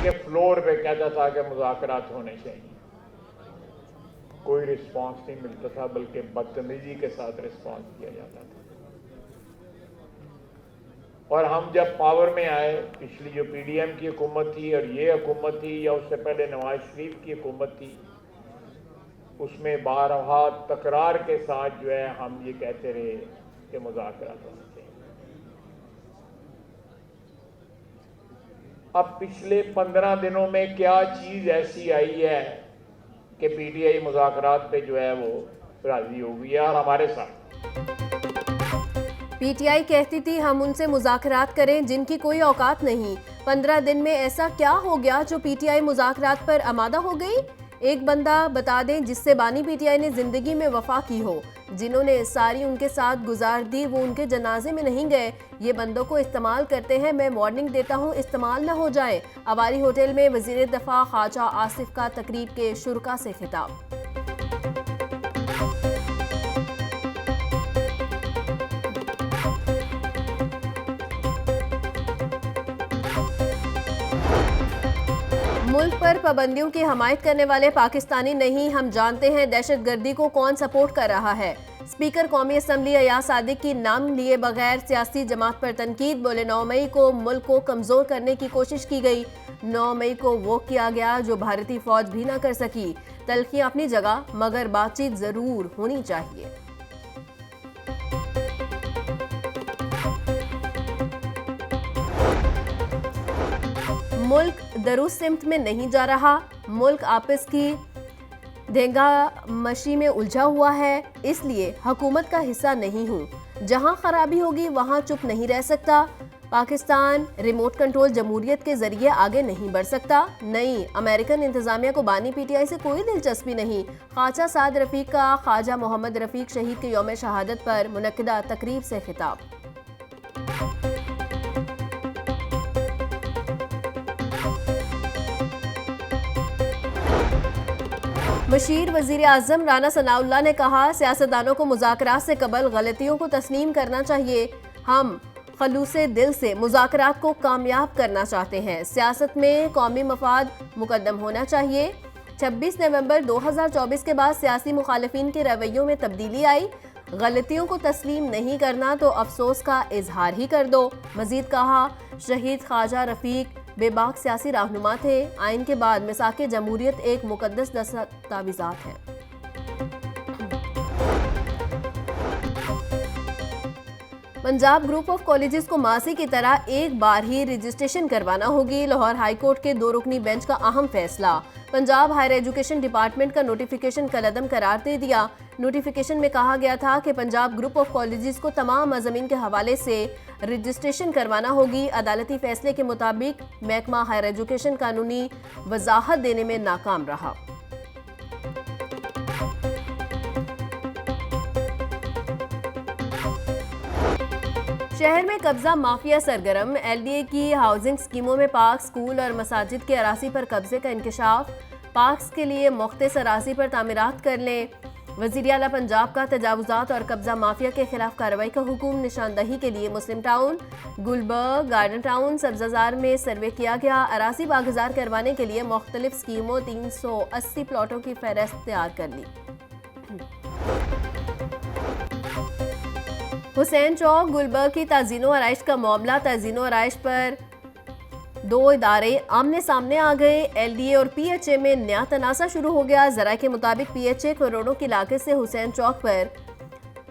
के फ्लोर पे कहता था कि मुज़ाकरात होने चाहिए, कोई रिस्पांस नहीं मिलता था, बल्कि बदतमीजी के साथ रिस्पांस किया जाता था। और हम जब पावर में आए, पिछली जो पीडीएम की हुकूमत थी और ये हुकूमत थी या उससे पहले नवाज शरीफ की हुकूमत थी, उसमें बारहा तकरार के साथ जो है हम ये कहते रहे कि मुज़ाकरात होने चाहिए। अब पिछले 15 दिनों में क्या चीज ऐसी आई है कि पीटीआई मुज़ाकरात पे जो है वो राजी हो गई है और हमारे साथ। पीटीआई कहती थी हम उनसे मुज़ाकरात करें जिनकी कोई औकात नहीं। 15 दिन में ऐसा क्या हो गया जो पीटीआई मुज़ाकरात पर आमादा हो गई? एक बंदा बता दें जिससे बानी पीटीआई ने जिंदगी में वफा की हो। जिन्होंने सारी उनके साथ गुजार दी वो उनके जनाजे में नहीं गए। ये बंदों को इस्तेमाल करते हैं। मैं वार्निंग देता हूँ, इस्तेमाल न हो जाए। अवारी होटल में वजीर दफा ख्वाजा आसिफ का तकरीब के शुरका से खिताब। मुल्क पर पाबंदियों की हमायत करने वाले पाकिस्तानी नहीं, हम जानते हैं दहशतगर्दी को कौन सपोर्ट कर रहा है। स्पीकर कौमी असम्बली अयाज सादिक की नाम लिए बगैर सियासी जमात पर तनकीद। बोले 9 मई को मुल्क को कमजोर करने की कोशिश की गई। 9 मई को वो किया गया जो भारतीय फौज भी ना कर सकी। तल्खियां अपनी जगह, मगर बातचीत जरूर होनी चाहिए। मुल्क दुरुस्त सिमत में नहीं जा रहा। मुल्क आपस की देंगा मशी में उलझा हुआ है, इसलिए हुकूमत का हिस्सा नहीं हूँ। जहाँ खराबी होगी वहाँ चुप नहीं रह सकता। पाकिस्तान रिमोट कंट्रोल जमहूरियत के जरिए आगे नहीं बढ़ सकता। नहीं, अमेरिकन इंतजामिया को बानी पीटीआई से कोई दिलचस्पी नहीं। ख्वाजा साद रफीक का ख्वाजा मोहम्मद रफीक शहीद के यौम शहादत पर मुनक्किदा तकरीब से खिताब। मशीर वजीर आजम राना सनाउल्लाह ने कहा सियासतदानों को मुज़ाकरात से कबल गलतियों को तस्लीम करना चाहिए। हम खलूसे दिल से मुज़ाकरात को कामयाब करना चाहते हैं। सियासत में कौमी मफाद मुकद्दम होना चाहिए। 26 नवंबर 2024 के बाद सियासी मुखालिफिन के रवैयों में तब्दीली आई। गलतियों को तस्लीम नहीं करना तो अफसोस का इजहार ही कर दो। मजीद कहा शहीद ख्वाजा रफीक बेबाक सियासी रहनुमा थे। आइन के बाद मिसाके जमहूरियत एक मुकद्दस दस्तावेज़ात है। पंजाब ग्रुप ऑफ कॉलेजेस को मासी की तरह एक बार ही रजिस्ट्रेशन करवाना होगी। लाहौर हाई कोर्ट के 2 रुकनी बेंच का अहम फैसला। पंजाब हायर एजुकेशन डिपार्टमेंट का नोटिफिकेशन कलअदम करार दे दिया। नोटिफिकेशन में कहा गया था कि पंजाब ग्रुप ऑफ कॉलेजेस को तमाम मज़ामीन के हवाले से रजिस्ट्रेशन करवाना होगी। अदालती फैसले के मुताबिक महकमा हायर एजुकेशन कानूनी वजाहत देने में नाकाम रहा। शहर में कब्जा माफिया सरगर्म। एलडीए की हाउसिंग स्कीमों में पार्क, स्कूल और मसाजिद के अरासी पर कब्जे का इंकशाफ। पार्क्स के लिए मुख्तस अरासी पर तामीरात कर लें। वज़ीर आला पंजाब का तजावुजात और कब्जा माफिया के खिलाफ कार्रवाई का हुक्म। निशानदही के लिए मुस्लिम टाउन, गुलबर्ग, गार्डन टाउन, सब्जाजार में सर्वे किया गया। अरासी बागुजार करवाने के लिए मुख्तलिफ स्कीमों 380 प्लॉटों की फहरिस्त तैयार कर ली। हुसैन चौक गुलबर्ग की ताज़ीनो आराइश का मामला। ताज़ीनो आराइश पर 2 इदारे आमने सामने आ गए। एलडीए और पीएचए में नया तनाज़ा शुरू हो गया। जरा के मुताबिक पीएचए करोड़ों की लागत से हुसैन चौक पर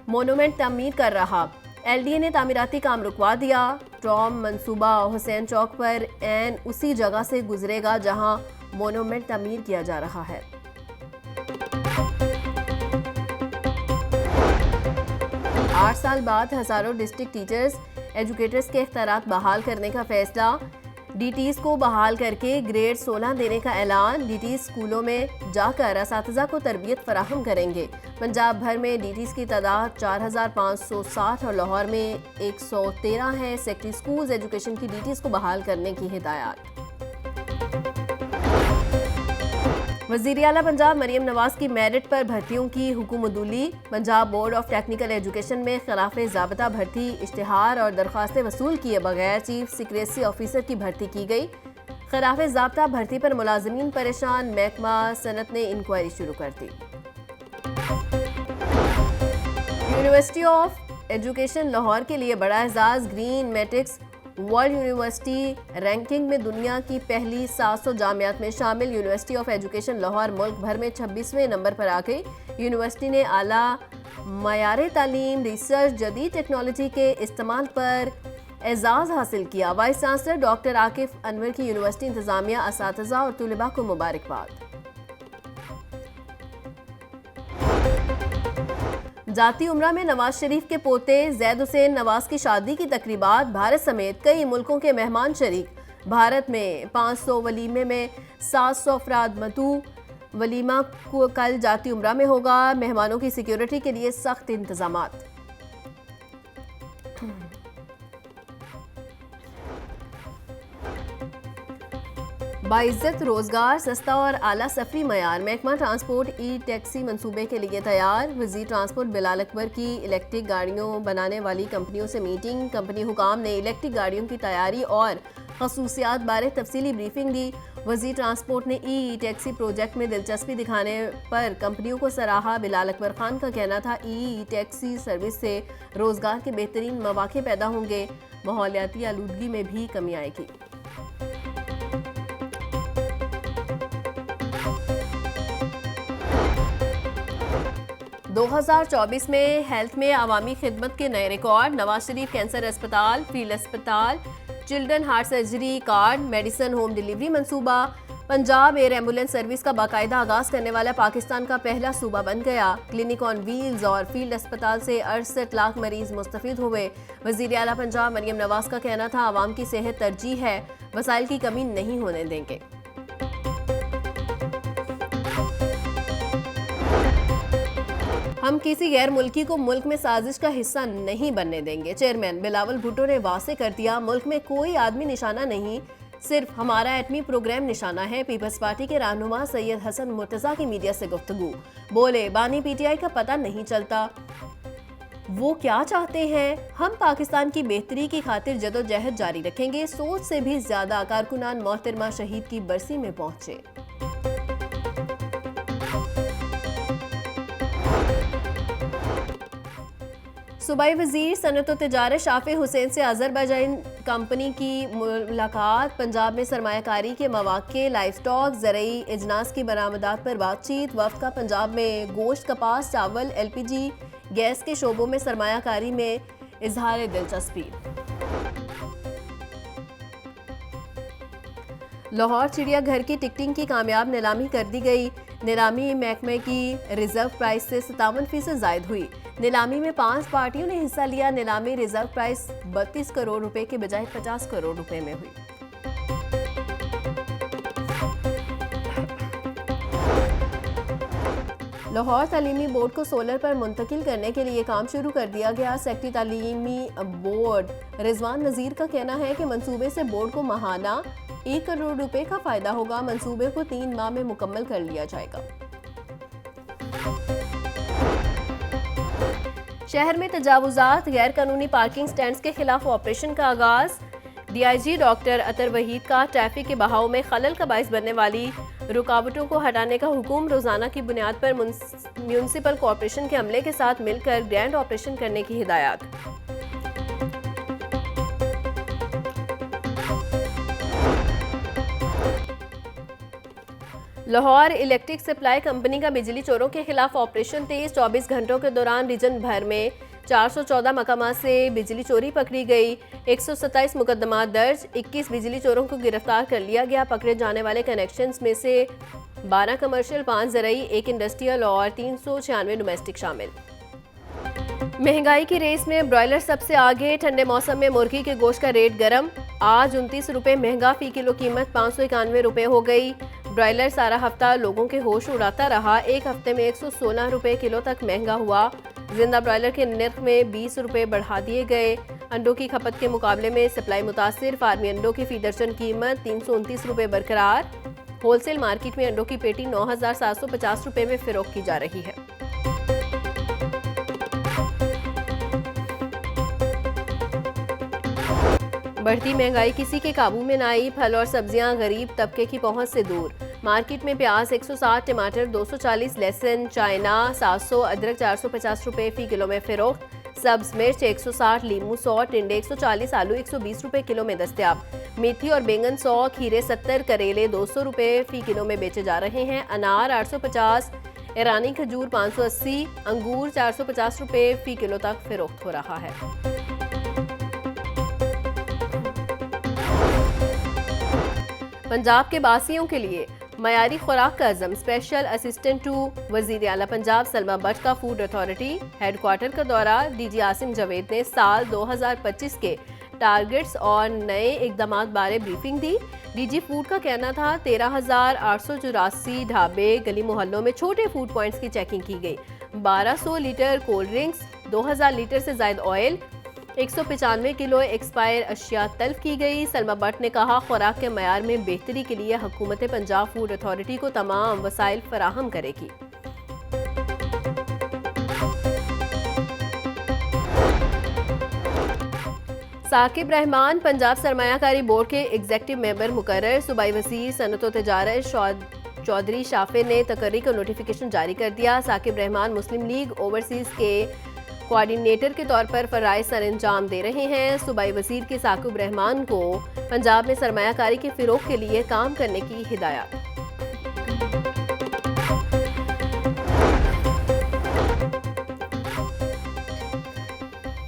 मोनूमेंट तामीर कर रहा। एलडीए ने तामीराती काम रुकवा दिया। ट्रॉम मंसूबा हुसैन चौक पर एन उसी जगह से गुजरेगा जहां मोनूमेंट तामीर किया जा रहा है। 8 साल बाद हजारों डिस्ट्रिक्ट टीचर्स एजुकेटर्स के इख्तियारात बहाल करने का फैसला। डीटीज को बहाल करके ग्रेड 16 देने का ऐलान। डीटीज स्कूलों में जाकर असातिज़ा को तरबियत फराहम करेंगे। पंजाब भर में डीटीज की तादाद 4560 और लाहौर में 113 है। सेक्टरी स्कूल्स एजुकेशन की डीटीज को बहाल करने की हिदायत। वज़ीर आला पंजाब मरियम नवाज की मेरिट पर भर्तियों की हुकूमतुल्ली। Punjab board of technical education में खिलाफे ज़ाबिता भर्ती इश्तिहार और दरख्वास्तें वसूल किए बगैर चीफ सिक्रेसी ऑफिसर की भर्ती की गई। खिलाफ ज़ाब्ता भर्ती पर मुलाजिमीन परेशान, महकमा सनत ने इंक्वायरी शुरू कर दी। यूनिवर्सिटी ऑफ एजुकेशन लाहौर के लिए बड़ा एजाज, green matrix world university ranking में दुनिया की पहली 700 जामियात में शामिल। यूनिवर्सिटी ऑफ एजुकेशन लाहौर मुल्क भर में 26वें नंबर पर आ गई। यूनिवर्सिटी ने आला मयारे तालीम, रिसर्च, जदीद टेक्नोलॉजी के इस्तेमाल पर एजाज़ हासिल किया। Vice chancellor doctor Akif Anwar की यूनिवर्सिटी इंतजामिया, असातिज़ा और तुलबा को मुबारकबाद। जाती उम्रा में नवाज शरीफ के पोते जैद हुसैन नवाज की शादी की तकरीबात, भारत समेत कई मुल्कों के मेहमान शरीक। भारत में 500 वलीमे में 700 अफराद मदऊ। वलीमा को कल जाती उम्रा में होगा। मेहमानों की सिक्योरिटी के लिए सख्त इंतजामात। बाइज्जत रोजगार, सस्ता और आला सफरी मयार। महकमा ट्रांसपोर्ट ई टैक्सी मंसूबे के लिए तैयार। वज़ीर ट्रांसपोर्ट बिलाल अकबर की इलेक्ट्रिक गाड़ियों बनाने वाली कंपनियों से मीटिंग। कंपनी हुकाम ने इलेक्ट्रिक गाड़ियों की तैयारी और खसूसियात बारे तफसीली ब्रीफिंग दी। वज़ीर ट्रांसपोर्ट ने ई टैक्सी प्रोजेक्ट में दिलचस्पी दिखाने पर कंपनियों को सराहा। बिलाल अकबर खान का कहना था ई टैक्सी सर्विस से रोजगार के बेहतरीन मौके पैदा होंगे, माहौलियाती आलूदगी में भी कमी आएगी। दो 2024 में हेल्थ में अवामी खिदमत के नए रिकॉर्ड। नवाज शरीफ कैंसर अस्पताल, फील्ड अस्पताल, children heart surgery card, medicine home delivery मंसूबा। पंजाब एयर एम्बुलेंस सर्विस का बाकायदा आगाज करने वाला पाकिस्तान का पहला सूबा बन गया। क्लिनिक ऑन व्हील्स और फील्ड अस्पताल से 68 लाख मरीज मुस्तफीद हुए। वजीर आला पंजाब मरियम नवाज का कहना था आवाम की सेहत तरजीह है, वसाइल की कमी नहीं होने देंगे। हम किसी गैर मुल्की को मुल्क में साजिश का हिस्सा नहीं बनने देंगे। चेयरमैन बिलावल भुट्टो ने वाज़ेह कर दिया, मुल्क में कोई आदमी निशाना नहीं, सिर्फ हमारा एटमी प्रोग्राम निशाना है। पीपल्स पार्टी के रहनुमा सैयद हसन मुर्तज़ा की मीडिया से गुफ्तगू। बोले, बानी पीटीआई का पता नहीं चलता, वो क्या चाहते हैं। हम पाकिस्तान की बेहतरी की खातिर जदोजहद जारी रखेंगे। सोच से भी ज्यादा कारकुनान मोहतरमा शहीद की बरसी में पहुंचे। सूबाई वजीर सनत व तिजारत शाफी हुसैन से अजरबैजान कंपनी की मुलाकात। पंजाब में सरमायाकारी के मौके, लाइफ स्टॉक, ज़रई इजनास की बरामदात पर बातचीत। वफ्द का पंजाब में गोश्त, कपास, चावल, LPG गैस के शोबों में सरमायाकारी में इजहार दिलचस्पी। लाहौर चिड़ियाघर की टिकटिंग की कामयाब नीलामी कर दी गई। नीलामी महकमे की रिजर्व प्राइस से 57% जायद हुई। नीलामी में 5 पार्टियों ने हिस्सा लिया। नीलामी रिजर्व प्राइस 32 करोड़ रुपए के बजाय 50 करोड़ रुपए में हुई। लाहौर तालीमी बोर्ड को सोलर पर मुंतकिल करने के लिए काम शुरू कर दिया गया। सेक्रेटरी तालीमी बोर्ड रिजवान नज़ीर का कहना है कि मंसूबे से बोर्ड को माहाना 1 करोड़ रुपए का फायदा होगा। मंसूबे को 3 माह में मुकम्मल कर लिया जाएगा। शहर में तजावुजात, गैर कानूनी पार्किंग स्टैंड्स के खिलाफ ऑपरेशन का आगाज। DIG डॉक्टर अतर वहीद का ट्रैफिक के बहाव में खलल का बाइस बनने वाली रुकावटों को हटाने का हुक्म। रोजाना की बुनियाद पर म्यूनिसिपल कॉर्पोरेशन के अमले के साथ मिलकर ग्रैंड ऑपरेशन करने की हिदायत। लाहौर इलेक्ट्रिक सप्लाई कंपनी का बिजली चोरों के खिलाफ ऑपरेशन तेज। 24 घंटों के दौरान रीजन भर में 414 मकामात से बिजली चोरी पकड़ी गई। 127 मुकदमा दर्ज। 21 बिजली चोरों को गिरफ्तार कर लिया गया। पकड़े जाने वाले कनेक्शंस में से 12 कमर्शियल, 5 ज़रई, 1 इंडस्ट्रियल और 396 डोमेस्टिक शामिल। महंगाई की रेस में ब्रॉयलर सबसे आगे। ठंडे मौसम में मुर्गी के गोश्त का रेट गर्म। आज 29 रुपये महंगा, फी किलो कीमत 591 रुपये हो गई। ब्रॉयलर सारा हफ्ता लोगों के होश उड़ाता रहा। एक हफ्ते में 116 रुपये किलो तक महंगा हुआ। जिंदा ब्रॉयलर के नर्ख में 20 रुपये बढ़ा दिए गए। अंडों की खपत के मुकाबले में सप्लाई मुतासिर। फार्मी अंडों की फी दर्जन कीमत 329 रुपये बरकरार। होलसेल मार्केट में अंडों की पेटी 9,750 रुपये में फरोख्त की जा रही है। बढ़ती महंगाई किसी के काबू में न आई, फल और सब्जियां गरीब तबके की पहुंच से दूर। मार्केट में प्याज 160, टमाटर 240, लहसुन चाइना 700, अदरक 450 रुपए फी किलो में फरोख्त। सब्ज मिर्च 160, लीमू 100, टिंडे 140, आलू 120 रुपए किलो में दस्तयाब। मेथी और बैंगन 100, खीरे 70, करेले 200 रुपए फी किलो में बेचे जा रहे हैं। अनार 850, ईरानी खजूर 580, अंगूर 450 रुपए फी किलो तक फरोख्त हो रहा है। पंजाब के बासियों के लिए मयारी खुराक का अज़म। स्पेशल असिस्टेंट टू वज़ीर आला पंजाब सलमा बट का फूड अथॉरिटी हेडक्वार्टर का दौरा। डीजी आसिम जावेद ने साल 2025 के टारगेट्स और नए इकदाम बारे ब्रीफिंग दी। डीजी फूड का कहना था 13,884 ढाबे गली मोहल्लों में छोटे फूड पॉइंट्स की चेकिंग की गई। 1200 लीटर कोल्ड ड्रिंक्स, 2000 लीटर से ज़ायद ऑयल, 195 किलो एक्सपायर अशिया तल्फ की गई। सलमा बट ने कहा खुराक के मयार में बेहतरी के लिए हुकूमत पंजाब फूड अथॉरिटी को तमाम वसाइल फराहम करेगी। साकिब रहमान पंजाब सरमायाकारी बोर्ड के एग्जेक्टिव मेंबर मुकर्रर। सूबाई वज़ीर सनअत व तिजारत चौधरी शाफे ने तकर्री का नोटिफिकेशन जारी कर दिया। साकिब रहमान मुस्लिम लीग ओवरसीज़ के कोऑर्डिनेटर के तौर पर फ़राइज़ सर अंजाम दे रहे हैं। सूबाई वज़ीर के साकिब रहमान को पंजाब में सरमायाकारी के फ़रोग़ के लिए काम करने की हिदायत।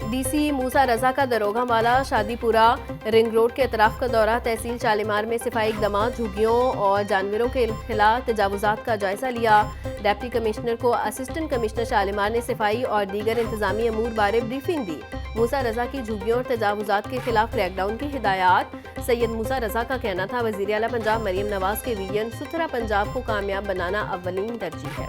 डीसी मूसा रजा का दरोगावाला शादीपुरा रिंग रोड के अतराफ का दौरा। तहसील शालीमार में सफाई इक़दाम, झुग्गियों और जानवरों के खिलाफ तजावुज़ात का जायजा लिया। डिप्टी कमिश्नर को असिस्टेंट कमिश्नर शालीमार ने सफाई और दीगर इंतजामी अमूर बारे ब्रीफिंग दी। मूसा रजा की झुग्गियों और तजावुज़ात के खिलाफ क्रैकडाउन की हिदायत। सैयद मूसा रजा का कहना था वज़ीर आला पंजाब मरीम नवाज के विजन सुथरा पंजाब को कामयाब बनाना अव्वलीन तरजीह है।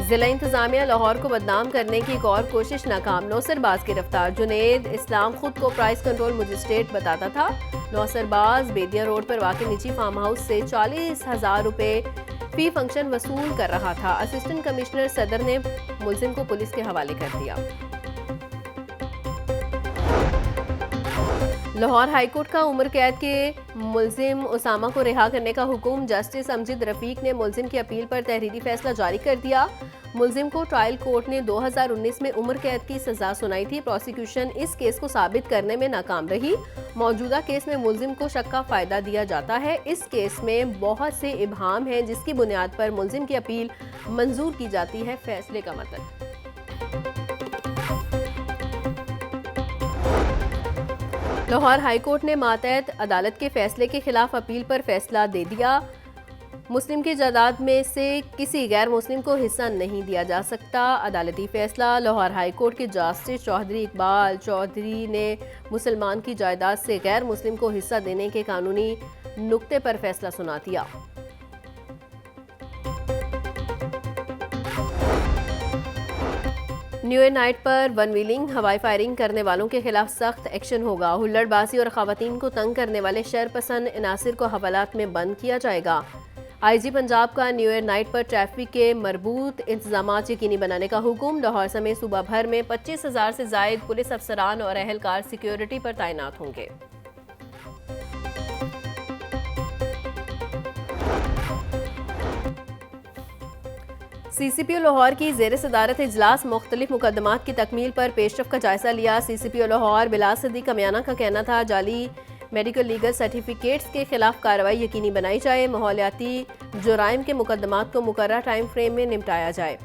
जिला इंतजामिया लाहौर को बदनाम करने की एक और कोशिश नाकाम। नौसरबाज गिरफ्तार। जुनेद इस्लाम खुद को प्राइस कंट्रोल मजिस्ट्रेट बताता था। नौसरबाज बेदिया रोड पर वाक़ई निजी फार्म हाउस से 40,000 रुपए फी फंक्शन वसूल कर रहा था। असिस्टेंट कमिश्नर सदर ने मुलजिम को पुलिस के हवाले कर दिया। लाहौर हाईकोर्ट का उम्र कैद के मुलजिम उसामा को रिहा करने का हुक्म। जस्टिस अमजद रफीक ने मुलजिम की अपील पर तहरीरी फैसला जारी कर दिया। मुलजिम को ट्रायल कोर्ट ने 2019 में उम्र कैद की सजा सुनाई थी। प्रोसिक्यूशन इस केस को साबित करने में नाकाम रही। मौजूदा केस में मुलजिम को शक का फायदा दिया जाता है। इस केस में बहुत से इबहाम हैं जिसकी बुनियाद पर मुलजिम की अपील मंजूर की जाती है। फैसले का मतलब लाहौर हाईकोर्ट ने मातहत अदालत के फैसले के खिलाफ अपील पर फैसला दे दिया। मुस्लिम की जायदाद में से किसी गैर मुस्लिम को हिस्सा नहीं दिया जा सकता। अदालती फैसला। लाहौर हाईकोर्ट के जस्टिस चौधरी इकबाल चौधरी ने मुसलमान की जायदाद से गैर मुस्लिम को हिस्सा देने के कानूनी नुक्ते पर फैसला सुना दिया। न्यू ईयर नाइट पर वन व्हीलिंग, हवाई फायरिंग करने वालों के खिलाफ सख्त एक्शन होगा। हुल्लड़बाजी और खवातीन को तंग करने वाले शरपसंद इनासिर को हवालात में बंद किया जाएगा। आईजी पंजाब का न्यू ईयर नाइट पर ट्रैफिक के मरबूत इंतजामात यकीनी बनाने का हुक्म। लाहौर समेत सूबा भर में 25,000 से जायद पुलिस अफसरान और अहलकार सिक्योरिटी पर तैनात होंगे। CCPO लाहौर की ज़ेर सदारत इजलास मुख्तलिफ मुकदमात की तकमील पर पेशरफ का जायजा लिया। CCPO लाहौर बिलास सदीक कमियाना का कहना था जाली मेडिकल लीगल सर्टिफिकेट्स के खिलाफ कार्रवाई यकीनी बनाई जाए। माहौलियाती जुराइम के मुकदमात को मुकर्रर टाइम फ्रेम में निपटाया जाए।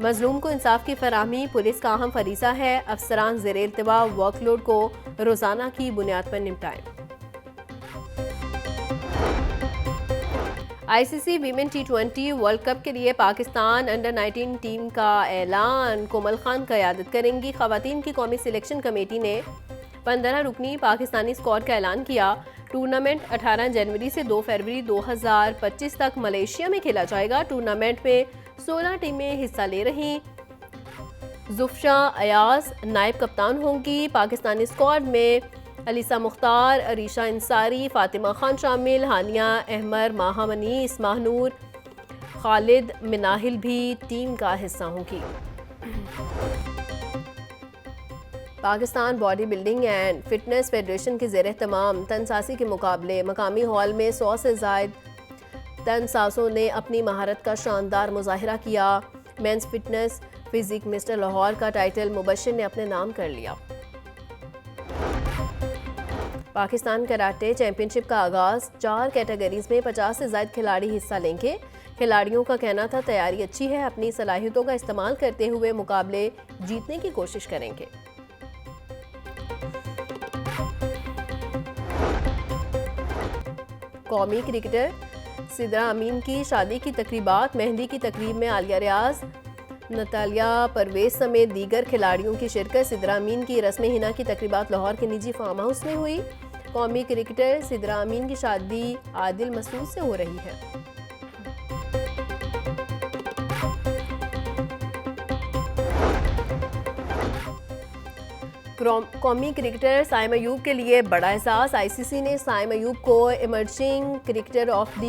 मजलूम को इंसाफ की फराहमी पुलिस का अहम फरीज़ा है। अफसरान ज़ेर इल्तिवा वर्कलोड को रोज़ाना की बुनियाद पर निपटाएं। ICC women T20 world cup के लिए पाकिस्तान अंडर 19 टीम का ऐलान। कोमल खान क़यादत करेंगी। ख़वातीन की कौमी सिलेक्शन कमेटी ने 15 रुकनी पाकिस्तानी स्क्वाड का ऐलान किया। टूर्नामेंट 18 जनवरी से 2 फरवरी 2025 तक मलेशिया में खेला जाएगा। टूर्नामेंट में 16 टीमें हिस्सा ले रही। जुफ्शा अयाज नायब कप्तान होंगी। पाकिस्तानी स्क्वाड में अलीसा मुख्तार, अरीशा इंसारी, फातिमा खान शामिल। हानिया अहमर, माहा मनीस, माहनूर, खालिद मिनाहिल भी टीम का हिस्सा होंगी। Pakistan body building and fitness federation के ज़ेर तमाम तनसासी के मुकाबले मकामी हॉल में 100 से ज़ायद तनसासों ने अपनी महारत का शानदार मुजाहिरा किया। Men's fitness physique mister Lahore का टाइटल मुबशिर ने अपने नाम कर लिया। पाकिस्तान कराटे चैंपियनशिप का आगाज़ 4 कैटेगरीज में 50 से ज़ायद खिलाड़ी हिस्सा लेंगे। खिलाड़ियों का कहना था तैयारी अच्छी है, अपनी सलाहियतों का इस्तेमाल करते हुए मुकाबले जीतने की कोशिश करेंगे। कौमी क्रिकेटर सिद्रा अमीन की शादी की तकरीबात, मेहंदी की तकरीब में आलिया रियाज, नतालिया परवेज समेत दीगर खिलाड़ियों की शिरकत। सिद्रा अमीन की रस्म हिना की तकरीबात लाहौर के निजी फार्म हाउस में हुई। कौमी क्रिकेटर सिद्रा अमीन की शादी आदिल मसूद से हो रही है। कौमी क्रिकेटर साइम अयूब के लिए बड़ा एहसास, आईसीसी ने साइम अयूब को emerging cricketer of the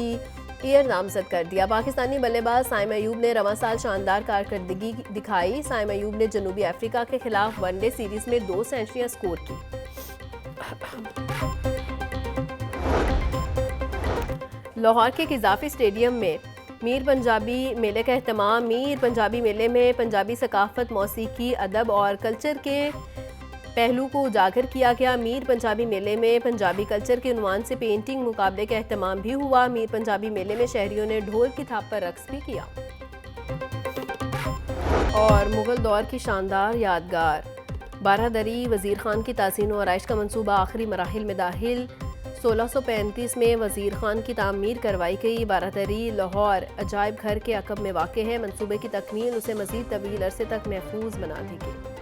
year नामजद कर दिया। पाकिस्तानी बल्लेबाज साइम अयूब ने रवां साल शानदार कारकर्दगी दिखाई। साइम अयूब ने जनूबी अफ्रीका के खिलाफ वनडे सीरीज में 2 सेंचुरियां स्कोर की। लाहौर के इजाफी स्टेडियम में मीर पंजाबी मेले का एहतमाम। मीर पंजाबी मेले में पंजाबी सकाफत, मौसीकी, अदब और कल्चर के पहलू को उजागर किया गया। मीर पंजाबी मेले में पंजाबी कल्चर के उन्वान से पेंटिंग मुकाबले का एहतमाम भी हुआ। मीर पंजाबी मेले में शहरियों ने ढोल की थाप पर रक्स भी किया। और मुगल दौर की शानदार यादगार, बारादरी वज़ीर खान की तासीन और आइश का मंसूबा आखिरी मराहिल में दाखिल। 1635 में वज़ीर खान की तामीर करवाई गई बारादरी लाहौर अजायब घर के अकब में वाक़ है। मंसूबे की तकमील उसे मज़ीद तवील अरसे तक महफूज बना देगी।